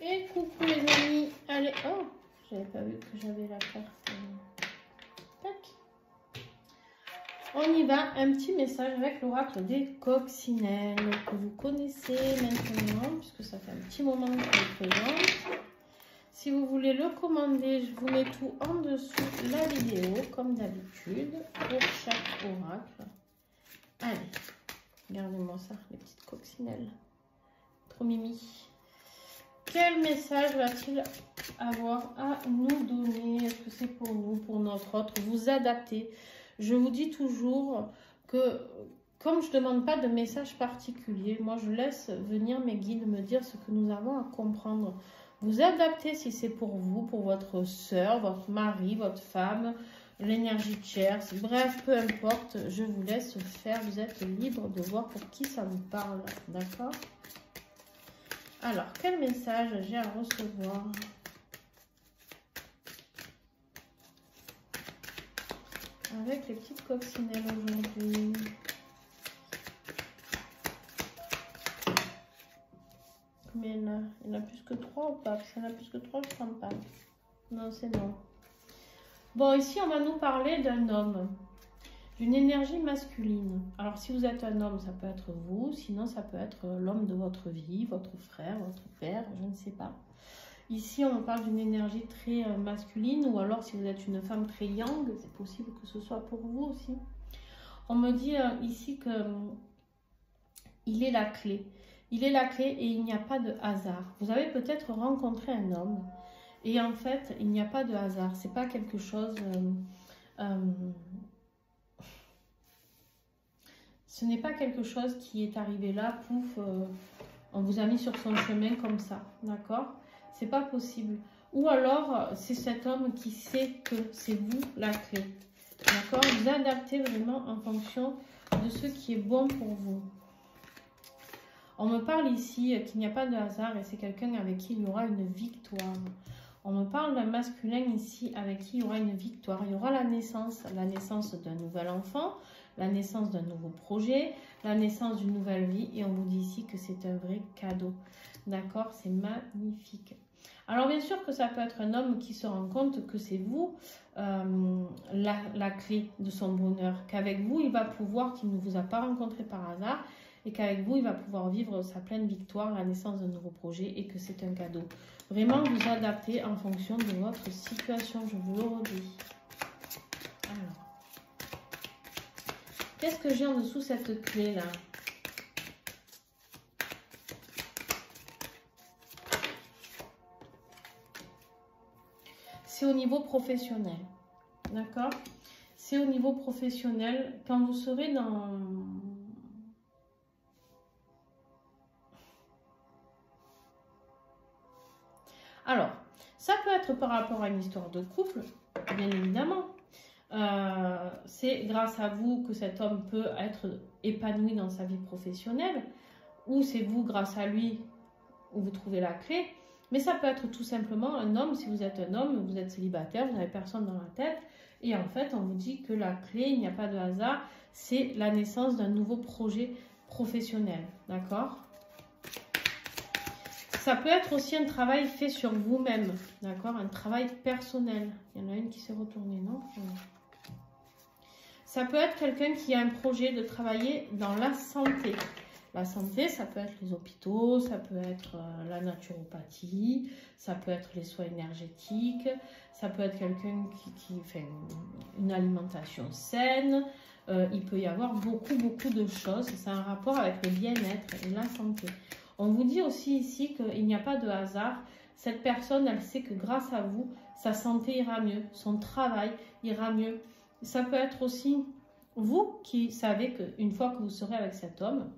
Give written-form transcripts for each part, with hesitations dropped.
Et coucou les amis. Allez, oh, j'avais pas vu que j'avais la carte. Tac. On y va, un petit message avec l'oracle des coccinelles que vous connaissez maintenant, puisque ça fait un petit moment que je le présente. Si vous voulez le commander, je vous mets tout en dessous la vidéo, comme d'habitude, pour chaque oracle. Allez, regardez-moi ça, les petites coccinelles. Trop mimi. Quel message va-t-il avoir à nous donner? Est-ce que c'est pour nous, pour notre autre? Vous adaptez. Je vous dis toujours que, comme je ne demande pas de message particulier, moi je laisse venir mes guides me dire ce que nous avons à comprendre. Vous adaptez si c'est pour vous, pour votre soeur, votre mari, votre femme, l'énergie tierce, bref, peu importe, je vous laisse faire. Vous êtes libre de voir pour qui ça vous parle, d'accord? Alors, quel message j'ai à recevoir? Avec les petites coccinelles aujourd'hui. Mais il y en a plus que 3 ou pas? Il y en a plus que 3, je ne sens pas. Non, c'est non. Bon, ici, on va nous parler d'un homme. D'une énergie masculine. Alors, si vous êtes un homme, ça peut être vous. Sinon, ça peut être l'homme de votre vie, votre frère, votre père, je ne sais pas. Ici, on parle d'une énergie très masculine. Ou alors, si vous êtes une femme très yang, c'est possible que ce soit pour vous aussi. On me dit ici que il est la clé. Il est la clé et il n'y a pas de hasard. Vous avez peut-être rencontré un homme. Et en fait, il n'y a pas de hasard. C'est pas quelque chose... ce n'est pas quelque chose qui est arrivé là, pouf, on vous a mis sur son chemin comme ça, d'accord? C'est pas possible. Ou alors, c'est cet homme qui sait que c'est vous la clé, d'accord? Vous adaptez vraiment en fonction de ce qui est bon pour vous. On me parle ici qu'il n'y a pas de hasard et c'est quelqu'un avec qui il y aura une victoire. On me parle d'un masculin ici avec qui il y aura une victoire. Il y aura la naissance d'un nouvel enfant, la naissance d'un nouveau projet, la naissance d'une nouvelle vie. Et on vous dit ici que c'est un vrai cadeau. D'accord? C'est magnifique. Alors bien sûr que ça peut être un homme qui se rend compte que c'est vous la clé de son bonheur. Qu'avec vous, il va pouvoir, qu'il ne vous a pas rencontré par hasard, et qu'avec vous, il va pouvoir vivre sa pleine victoire, la naissance d'un nouveau projet, et que c'est un cadeau. Vraiment, vous adaptez en fonction de votre situation, je vous le redis. Alors, qu'est-ce que j'ai en dessous cette clé-là? C'est au niveau professionnel, d'accord? C'est au niveau professionnel, quand vous serez dans... Alors, ça peut être par rapport à une histoire de couple, bien évidemment. C'est grâce à vous que cet homme peut être épanoui dans sa vie professionnelle, ou c'est vous, grâce à lui, où vous trouvez la clé. Mais ça peut être tout simplement un homme, si vous êtes un homme, vous êtes célibataire, vous n'avez personne dans la tête, et en fait, on vous dit que la clé, il n'y a pas de hasard, c'est la naissance d'un nouveau projet professionnel, d'accord ? Ça peut être aussi un travail fait sur vous-même, d'accord? Un travail personnel. Il y en a une qui s'est retournée, non? Ça peut être quelqu'un qui a un projet de travailler dans la santé. La santé, ça peut être les hôpitaux, ça peut être la naturopathie, ça peut être les soins énergétiques, ça peut être quelqu'un qui fait une alimentation saine. Il peut y avoir beaucoup de choses. C'est un rapport avec le bien-être et la santé. On vous dit aussi ici qu'il n'y a pas de hasard. Cette personne, elle sait que grâce à vous, sa santé ira mieux, son travail ira mieux. Ça peut être aussi vous qui savez qu'une fois que vous serez avec cet homme,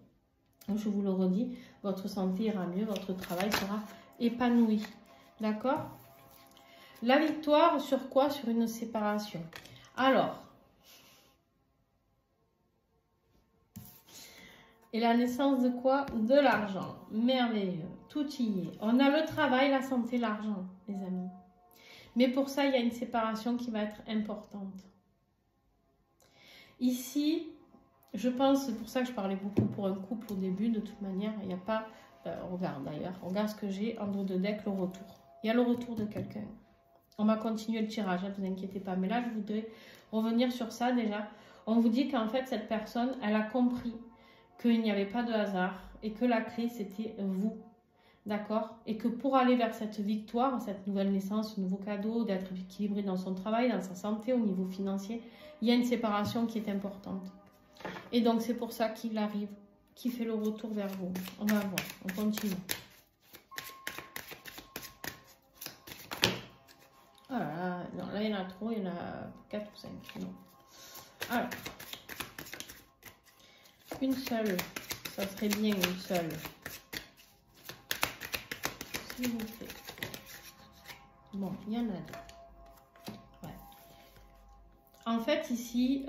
je vous le redis, votre santé ira mieux, votre travail sera épanoui. D'accord? La victoire sur quoi? Sur une séparation. Alors, et la naissance de quoi? De l'argent. Merveilleux. Tout y est. On a le travail, la santé, l'argent, les amis. Mais pour ça, il y a une séparation qui va être importante. Ici, je pense, c'est pour ça que je parlais beaucoup pour un couple au début. De toute manière, il n'y a pas regarde d'ailleurs, regarde ce que j'ai en dos de deck, le retour. Il y a le retour de quelqu'un. On va continuer le tirage, ne vous inquiétez pas. Mais là, je voudrais revenir sur ça déjà. On vous dit qu'en fait, cette personne, elle a compris qu'il n'y avait pas de hasard et que la clé, c'était vous. D'accord? Et que pour aller vers cette victoire, cette nouvelle naissance, ce nouveau cadeau, d'être équilibré dans son travail, dans sa santé, au niveau financier, il y a une séparation qui est importante. Et donc, c'est pour ça qu'il arrive, qu'il fait le retour vers vous. On va voir, on continue. Ah là, non, là, il y en a trop, il y en a 4 ou 5. Non. Alors, une seule, ça serait bien une seule. S'il vous plaît. Bon, il y en a deux. Ouais. En fait, ici,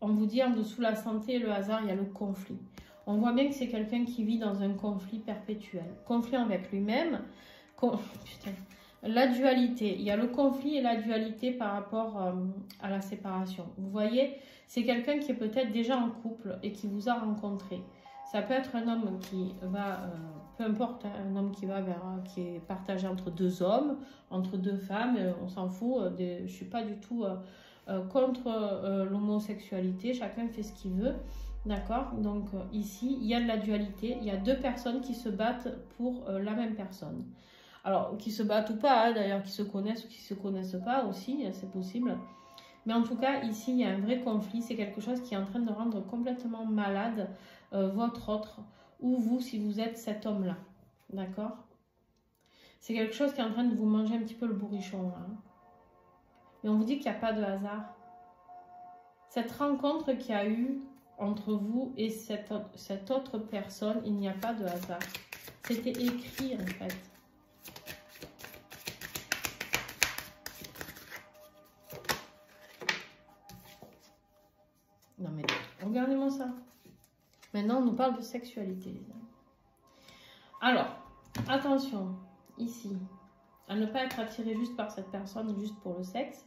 on vous dit en dessous la santé et le hasard, il y a le conflit. On voit bien que c'est quelqu'un qui vit dans un conflit perpétuel. Conflit avec lui-même. Putain. La dualité. Il y a le conflit et la dualité par rapport à la séparation. Vous voyez, c'est quelqu'un qui est peut-être déjà en couple et qui vous a rencontré. Ça peut être un homme qui va, peu importe, hein, un homme qui va vers, qui est partagé entre deux hommes, entre deux femmes, on s'en fout. Je ne suis pas du tout contre l'homosexualité, chacun fait ce qu'il veut. D'accord? Donc ici, il y a de la dualité, il y a deux personnes qui se battent pour la même personne. Alors, qui se battent ou pas, hein, d'ailleurs, qui se connaissent ou qui ne se connaissent pas aussi, c'est possible. Mais en tout cas, ici, il y a un vrai conflit. C'est quelque chose qui est en train de rendre complètement malade votre autre ou vous, si vous êtes cet homme-là. D'accord? C'est quelque chose qui est en train de vous manger un petit peu le bourrichon. Là, hein. Mais on vous dit qu'il n'y a pas de hasard. Cette rencontre qu'il y a eu entre vous et cette autre personne, il n'y a pas de hasard. C'était écrit, en fait. Non mais, regardez-moi ça. Maintenant, on nous parle de sexualité. Alors, attention, ici, à ne pas être attiré juste par cette personne, juste pour le sexe.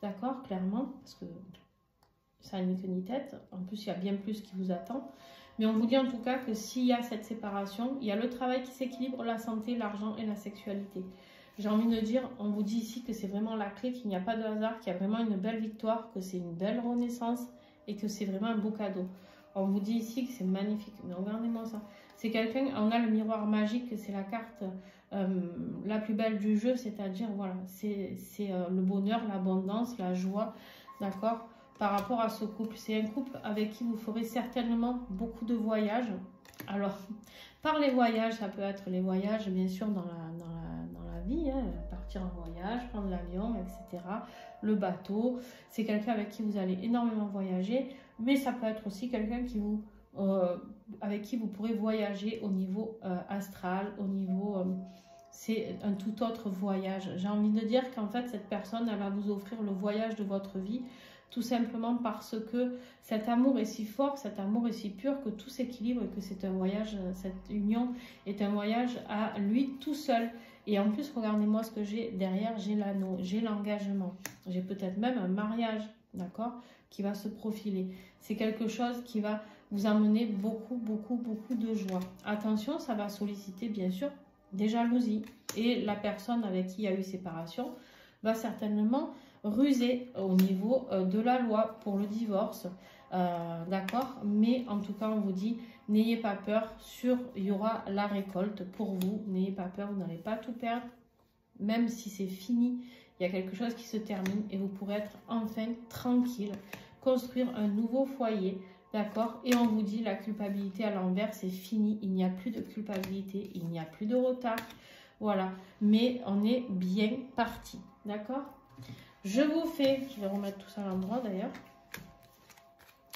D'accord, clairement, parce que ça n'a ni queue ni tête. En plus, il y a bien plus qui vous attend. Mais on vous dit en tout cas que s'il y a cette séparation, il y a le travail qui s'équilibre, la santé, l'argent et la sexualité. J'ai envie de dire, on vous dit ici que c'est vraiment la clé, qu'il n'y a pas de hasard, qu'il y a vraiment une belle victoire, que c'est une belle renaissance et que c'est vraiment un beau cadeau. On vous dit ici que c'est magnifique. Mais regardez-moi ça. C'est quelqu'un, on a le miroir magique, c'est la carte la plus belle du jeu, c'est-à-dire, voilà, c'est le bonheur, l'abondance, la joie, d'accord, par rapport à ce couple. C'est un couple avec qui vous ferez certainement beaucoup de voyages. Alors, par les voyages, ça peut être les voyages, bien sûr, dans la vie, hein, partir en voyage, prendre l'avion, etc. Le bateau, c'est quelqu'un avec qui vous allez énormément voyager, mais ça peut être aussi quelqu'un qui vous, avec qui vous pourrez voyager au niveau astral, au niveau... c'est un tout autre voyage. J'ai envie de dire qu'en fait, cette personne, elle va vous offrir le voyage de votre vie, tout simplement parce que cet amour est si fort, cet amour est si pur que tout s'équilibre et que c'est un voyage, cette union est un voyage à lui tout seul. Et en plus, regardez-moi ce que j'ai derrière, j'ai l'anneau, j'ai l'engagement, j'ai peut-être même un mariage, d'accord, qui va se profiler. C'est quelque chose qui va vous amener beaucoup, beaucoup, beaucoup de joie. Attention, ça va solliciter bien sûr des jalousies. Et la personne avec qui il y a eu séparation va certainement ruser au niveau de la loi pour le divorce. D'accord? Mais en tout cas, on vous dit, n'ayez pas peur, il y aura la récolte pour vous. N'ayez pas peur, vous n'allez pas tout perdre. Même si c'est fini, il y a quelque chose qui se termine et vous pourrez être enfin tranquille, construire un nouveau foyer. D'accord? Et on vous dit, la culpabilité à l'envers, c'est fini. Il n'y a plus de culpabilité, il n'y a plus de retard. Voilà. Mais on est bien parti. D'accord? Je vais remettre tout ça à l'endroit d'ailleurs.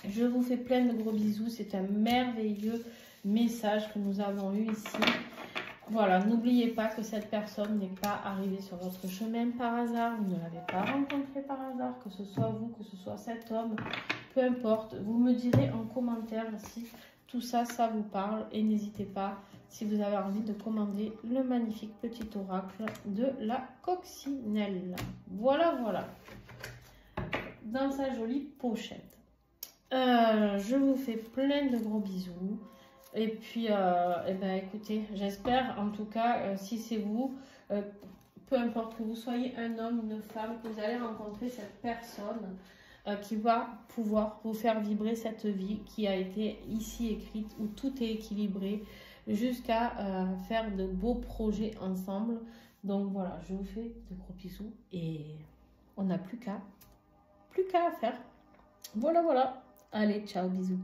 Je vous fais plein de gros bisous. C'est un merveilleux message que nous avons eu ici. Voilà, n'oubliez pas que cette personne n'est pas arrivée sur votre chemin par hasard. Vous ne l'avez pas rencontré par hasard, que ce soit vous, que ce soit cet homme. Peu importe, vous me direz en commentaire si tout ça, ça vous parle. Et n'hésitez pas, si vous avez envie de commander le magnifique petit oracle de la coccinelle. Voilà, voilà. Dans sa jolie pochette. Je vous fais plein de gros bisous. Et puis, eh ben, écoutez, j'espère en tout cas, si c'est vous, peu importe que vous soyez un homme, une femme, que vous allez rencontrer cette personne qui va pouvoir vous faire vibrer cette vie qui a été ici écrite, où tout est équilibré, jusqu'à faire de beaux projets ensemble. Donc voilà, je vous fais de gros bisous et on n'a plus qu'à faire. Voilà, voilà. Allez, ciao, bisous.